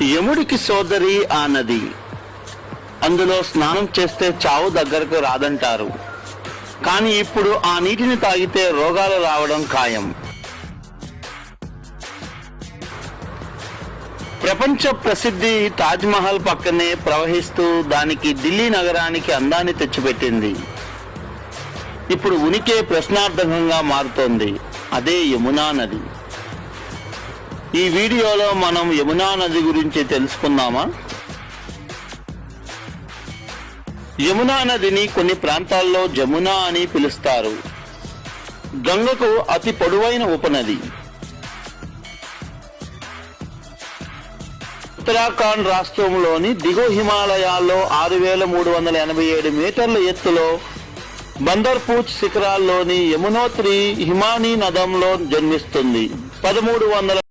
యముడికి సోదరి ఆ నది. అందులో స్నానం చేస్తే చావు దగ్గరకు రాదంటారు. కానీ ఇప్పుడు ఆ నీటిని తాగితే రోగాలు రావడం ఖాయం. ప్రపంచ ప్రసిద్ధి తాజ్ మహల్ పక్కనే ప్రవహిస్తూ దానికి ఢిల్లీ నగరానికి అందాన్ని తెచ్చిపెట్టింది. ఇప్పుడు ఉనికే ప్రశ్నార్థకంగా మారుతోంది. అదే యమునా నది. ఈ వీడియోలో మనం యమునా నది గురించి తెలుసుకుందామా? యమునా నదిని కొన్ని ప్రాంతాల్లో జమునా అని పిలుస్తారు. గంగకు అతి పొడవైన ఉపనది. ఉత్తరాఖండ్ రాష్ట్రంలోని దిగువ హిమాలయాల్లో 6387 మీటర్ల ఎత్తులో బందర్పూచ్ శిఖరాల్లోని యమునోత్రి హిమానీ నదంలో జన్మిస్తుంది. 1300